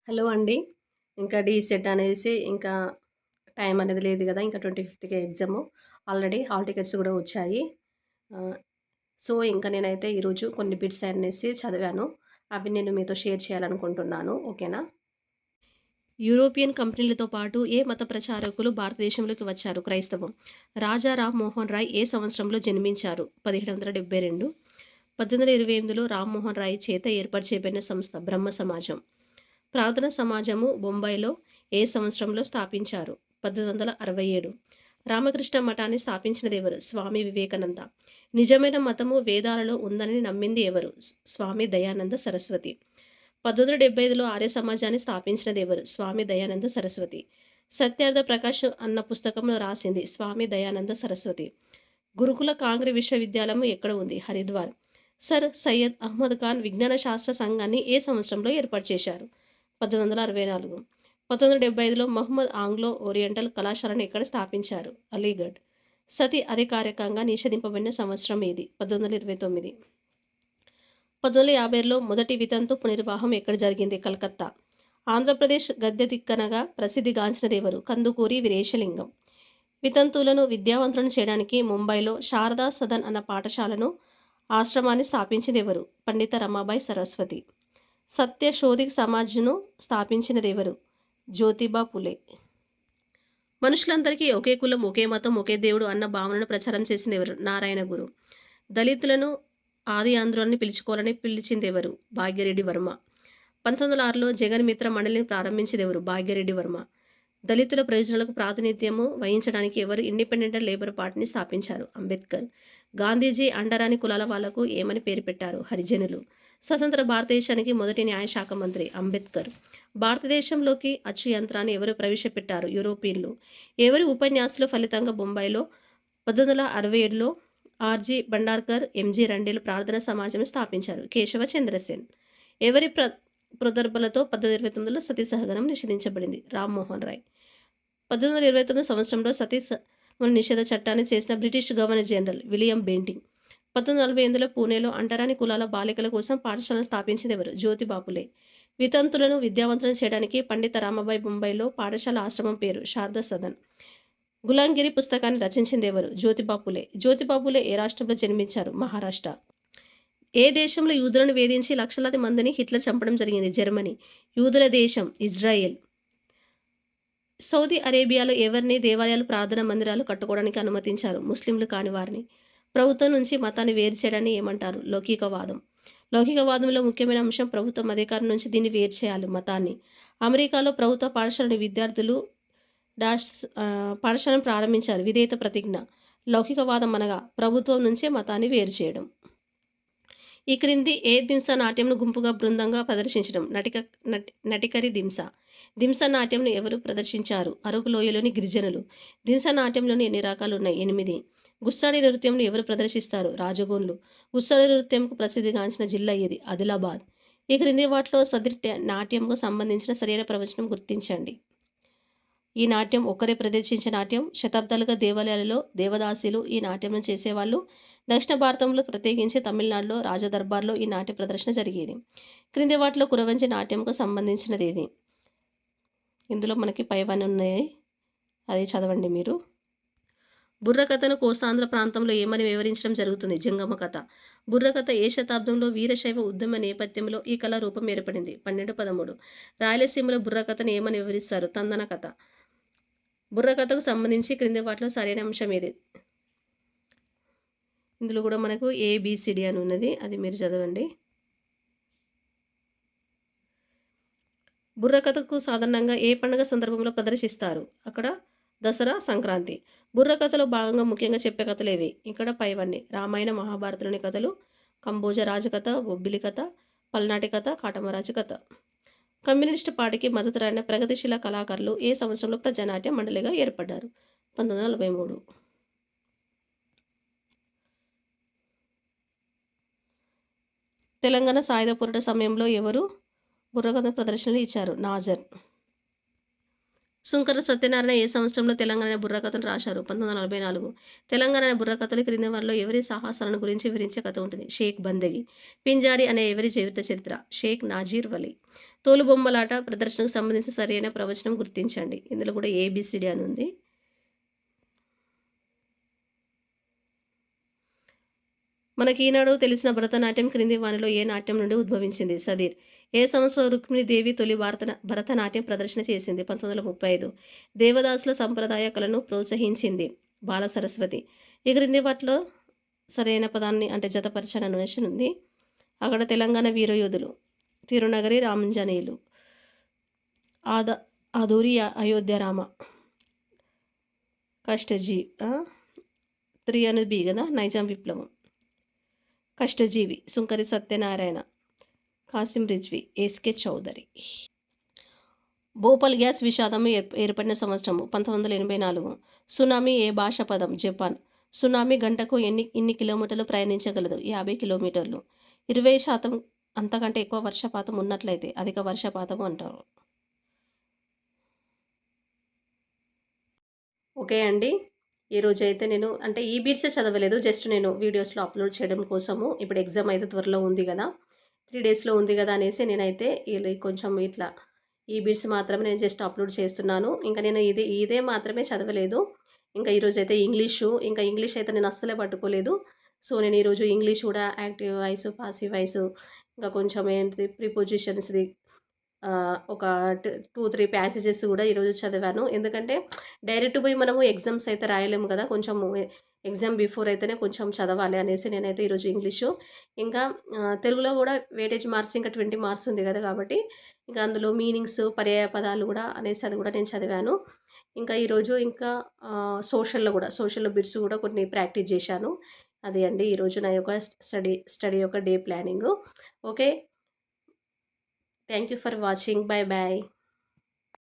Hello అండి. ఇంకా DEECET అనేసి ఇంకా టైం అనేది లేదు గదా! ఇంకా 25థ్‌కే ఎగ్జాము. ఆల్రెడీ హాల్ టికెట్స్ గూడా వచ్చాయి. ఆహ్, సో, ఇంక నేనైతే ఈరోజు కొన్ని బిట్స్ అనేసి చదివాను. అవి నేను మీతో షేర్ చేయాలనుకుంటున్నాను. ఓకేనా? యూరోపియన్ కంపెనీలతో పాటు ఏ మత ప్రచారకులు భారతదేశంలోకి వచ్చారు? క్రైస్తవం. రాజా రామ్మోహన్ రాయ్ ఏ సంవత్సరంలో జన్మించారు? 1772. 1828లో రామ్మోహన్ రాయ్ చేత ఏర్పాటు చేయబడిన సంస్థ బ్రహ్మ సమాజం. ప్రార్థనా సమాజము బొంబాయిలో ఏ సంవత్సరంలో స్థాపించారు? 1867. రామకృష్ణ మఠాన్ని స్థాపించినదెవరు? స్వామి వివేకానంద. నిజమైన మతము వేదాలలో ఉందని నమ్మింది ఎవరు? స్వామి దయానంద సరస్వతి. 1875లో ఆర్య సమాజాన్ని స్థాపించినదెవరు? స్వామి దయానంద సరస్వతి. సత్యార్థ ప్రకాష్ అన్న పుస్తకంలో రాసింది స్వామి దయానంద సరస్వతి. గురుకుల కాంగ్రీ విశ్వవిద్యాలయం ఎక్కడ ఉంది? హరిద్వార్. సర్ సయ్యద్ అహ్మద్ ఖాన్ విజ్ఞాన శాస్త్ర సంఘాన్ని ఏ సంవత్సరంలో ఏర్పాటు చేశారు? 1864. 1975లో మహమ్మద్ ఆంగ్లో ఓరియంటల్ కళాశాలను ఎక్కడ స్థాపించారు? అలీగఢ్. సతి అధికారికంగా నిషేధింపబడిన సంవత్సరం ఏది? 1929. 1950లో మొదటి వితంతు పునర్వివాహం ఎక్కడ జరిగింది? కలకత్తా. ఆంధ్రప్రదేశ్ గద్య దిక్కనగా ప్రసిద్ధిగాంచినదెవరు? కందుకూరి వీరేశలింగం. వితంతువులను విద్యావంతులను చేయడానికి ముంబైలో శారదా సదన్ అన్న పాఠశాలను, ఆశ్రమాన్ని స్థాపించిందెవరు? పండిత రమాబాయి సరస్వతి. సత్య శోధిక్ సమాజ్ను స్థాపించినదెవరు? జ్యోతిబా పులే. మనుషులందరికీ ఒకే కులం, ఒకే మతం, ఒకే దేవుడు అన్న భావనను ప్రచారం చేసిందెవరు? నారాయణ గురు. దళితులను ఆది ఆంధ్రులని పిలుచుకోవాలని పిలిచిందెవరు? భాగ్యరెడ్డి వర్మ. 1906లో జగన్ మిత్ర మండలిని ప్రారంభించిందెవరు? భాగ్యరెడ్డి వర్మ. దళితుల ప్రయోజనాలకు ప్రాతినిధ్యము వహించడానికి ఎవరు ఇండిపెండెంట్ లేబర్ పార్టీని స్థాపించారు? అంబేద్కర్. గాంధీజీ అండరాని కులాల వాళ్లకు ఏమని పేరు పెట్టారు? హరిజనులు. స్వతంత్ర భారతదేశానికి మొదటి న్యాయశాఖ మంత్రి అంబేద్కర్. భారతదేశంలోకి అచ్చు యంత్రాన్ని ఎవరు ప్రవేశపెట్టారు? యూరోపియన్లు. ఎవరి ఉపన్యాసాల ఫలితంగా బొంబాయిలో 1867లో ఆర్జీ భండార్కర్, ఎంజీ రండేలు ప్రార్థనా సమాజం స్థాపించారు? కేశవ చంద్రసేన్. ఎవరి ప్రొదర్బలతో 1829లో సతీ సహగమనం నిషేధించబడింది? రామ్మోహన్ రాయ్. 1829 సంవత్సరంలో సతీ నిషేధ చట్టాన్ని చేసిన British governor general William Bentinck. 1948లో పూణేలో అంటరాని కులాల బాలికల కోసం పాఠశాలను స్థాపించింది ఎవరు? జ్యోతిబా పులే. వితంతులను విద్యావంతులను చేయడానికి పండిత రామబాయి బొంబాయిలో పాఠశాల ఆశ్రమం పేరు శారదా సదన్. గులాంగిరి పుస్తకాన్ని రచించింది ఎవరు? జ్యోతిబా పులే. జ్యోతిబా పులే ఏ రాష్ట్రంలో జన్మించారు? మహారాష్ట్ర. ఏ దేశంలో యూదులను వేధించి లక్షలాది మందిని హిట్లర్ చంపడం జరిగింది? జర్మనీ. యూదుల దేశం ఇజ్రాయెల్. సౌదీ అరేబియాలో ఎవరిని దేవాలయాలు, ప్రార్థనా మందిరాలు కట్టుకోవడానికి అనుమతించారు? ముస్లింలు కాని వారిని. ప్రభుత్వం నుంచి మతాన్ని వేరు చేయడాన్ని ఏమంటారు? లౌకికవాదం. లౌకికవాదంలో ముఖ్యమైన అంశం ప్రభుత్వం అధికారం నుంచి దీన్ని వేరు చేయాలి, మతాన్ని. అమెరికాలో ప్రభుత్వ పాఠశాలని విద్యార్థులు పాఠశాలను ప్రారంభించారు. విధేయత ప్రతిజ్ఞ. లౌకికవాదం అనగా ప్రభుత్వం నుంచే మతాన్ని వేరు చేయడం. ఈ క్రింది ఏ దింస నాట్యంను గుంపుగా బృందంగా ప్రదర్శించడం? నటికరి దింస. దింస నాట్యంను ఎవరు ప్రదర్శించారు? అరకు లోయలోని గిరిజనులు. దింస నాట్యంలోని ఎన్ని రకాలు ఉన్నాయి? 8. గుస్సాడి నృత్యంను ఎవరు ప్రదర్శిస్తారు? రాజగోన్లు. గుస్సాడి నృత్యంకు ప్రసిద్ధిగాంచిన జిల్లా ఏది? ఆదిలాబాద్. ఈ క్రింది వాటిలో సదరి నాట్యంకు సంబంధించిన సరైన ప్రవచనం గుర్తించండి. ఈ నాట్యం ఒక్కరే ప్రదర్శించే నాట్యం. శతాబ్దాలుగా దేవాలయాలలో దేవదాసీలు ఈ నాట్యం చేసేవాళ్ళు. దక్షిణ భారతంలో ప్రత్యేకించి తమిళనాడులో రాజదర్బార్లో ఈ నాట్య ప్రదర్శన జరిగేది. క్రింది వాటిలో కురవంజి నాట్యంకు సంబంధించినది ఏది? ఇందులో మనకి పైవన్నీ ఉన్నాయి, అది చదవండి మీరు. బుర్రకథను కోస్తాంధ్ర ప్రాంతంలో ఏమని వివరించడం జరుగుతుంది? జంగమ కథ. బుర్రకథ ఏ శతాబ్దంలో వీరశైవ ఉద్యమ నేపథ్యంలో ఈ కళ రూపం ఏర్పడింది? 1213. రాయలసీమలో బుర్రకథను ఏమని వివరిస్తారు? తందన కథ. బుర్రకథకు సంబంధించి క్రింది వాటిలో సరైన అంశం ఏది? ఇందులో కూడా మనకు ఏబిసిడి అని ఉన్నది, అది మీరు చదవండి. బుర్రకథకు సాధారణంగా ఏ పండుగ సందర్భంలో ప్రదర్శిస్తారు? అక్కడ దసరా, సంక్రాంతి. బుర్రకథలో భాగంగా ముఖ్యంగా చెప్పే కథలు ఏవి? ఇక్కడ పైవన్నీ. రామాయణ మహాభారతంలోని కథలు, కంబోజ రాజకథ, బొబ్బిలి కథ, పల్నాటి కథ, కాటమరాజు కథ. కమ్యూనిస్టు పార్టీకి మద్దతురైన ప్రగతిశీల కళాకారులు ఏ సంవత్సరంలో ప్రజానాట్య మండలిగా ఏర్పడ్డారు? 1943. తెలంగాణ సాయుధ పోరాట సమయంలో ఎవరు బుర్రకథ ప్రదర్శనలు ఇచ్చారు? నాజర్. సుంకర సత్యనారాయణ ఏ సంవత్సరంలో తెలంగాణ బుర్రకథను రాశారు? 1944. తెలంగాణ బుర్రకథలు క్రింది వారిలో ఎవరి సాహసాలను గురించి వివరించే కథ ఉంటుంది? షేక్ బందగి. పింజారి అనే ఎవరి జీవిత చరిత్ర? షేక్ నాజీర్ వలి. తోలుబొమ్మలాట ప్రదర్శనకు సంబంధించిన సరైన ప్రవచనం గుర్తించండి. ఇందులో కూడా ఏబిసిడి అని ఉంది. మనకి ఈనాడు తెలిసిన భరతనాట్యం క్రింది వానిలో ఏ నాట్యం నుండి ఉద్భవించింది? సదీర్. ఏ సంవత్సరంలో రుక్మిణీదేవి తొలి భరతనాట్యం ప్రదర్శన చేసింది? 1935. దేవదాసుల సంప్రదాయ కళను ప్రోత్సహించింది? బాల సరస్వతి. ఈ క్రింది వాటిలో సరైన పదాన్ని అంటే జతపరచని అనేసి ఉంది. అక్కడ తెలంగాణ వీరయోధులు, తిరునగరి రామంజనేయులు, ఆదూరి అయోధ్యరామ, కష్టజీ 3 అనేది బి కదా, నైజాం విప్లవం, కష్టజీవి సుంకరి సత్యనారాయణ, కాసిం రిజ్వి, ఎస్కే చౌదరి. భోపాల్ గ్యాస్ విషాదం ఏర్పడిన సంవత్సరం 1984. సునామీ ఏ భాష పదం? జపాన్. సునామీ గంటకు ఎన్ని కిలోమీటర్లు ప్రయాణించగలదు? 50 కిలోమీటర్లు. 20% అంతకంటే ఎక్కువ వర్షపాతం ఉన్నట్లయితే అధిక వర్షపాతం అంటారు. ఓకే అండి, ఈరోజు అయితే నేను అంటే ఈ బీట్సే చదవలేదు, జస్ట్ నేను వీడియోస్లో అప్లోడ్ చేయడం కోసము. ఇప్పుడు ఎగ్జామ్ అయితే త్వరలో ఉంది కదా, 3 డేస్లో ఉంది కదా అనేసి నేనైతే కొంచెం ఇట్లా ఈ బీట్స్ మాత్రమే నేను జస్ట్ అప్లోడ్ చేస్తున్నాను. ఇంకా నేను ఇదే మాత్రమే చదవలేదు. ఇంకా ఈరోజు అయితే ఇంగ్లీష్ అయితే నేను అస్సలే పట్టుకోలేదు. సో నేను ఈరోజు ఇంగ్లీష్ కూడా యాక్టివ్ వాయిస్, పాసివ్ వాయిస్, ఇంకా కొంచెం ఏంటి ప్రిపోజిషన్స్ది ఒక 2-3 ప్యాసేజెస్ కూడా ఈరోజు చదివాను. ఎందుకంటే డైరెక్ట్ పోయి మనము ఎగ్జామ్స్ అయితే రాయలేము కదా, కొంచెము ఎగ్జామ్ బిఫోర్ అయితేనే కొంచెం చదవాలి అనేసి నేనైతే ఈరోజు ఇంగ్లీషు, ఇంకా తెలుగులో కూడా వెయిటేజ్ మార్క్స్ ఇంకా 20 మార్క్స్ ఉంది కదా, కాబట్టి ఇంకా అందులో మీనింగ్స్, పర్యాయ పదాలు కూడా అనేసి అది కూడా నేను చదివాను. ఇంకా ఈరోజు ఇంకా సోషల్లో బిట్స్ కూడా కొన్ని ప్రాక్టీస్ చేశాను. అది అండి ఈరోజు నా యొక్క స్టడీ యొక్క day planning. Okay, thank you for watching. Bye bye.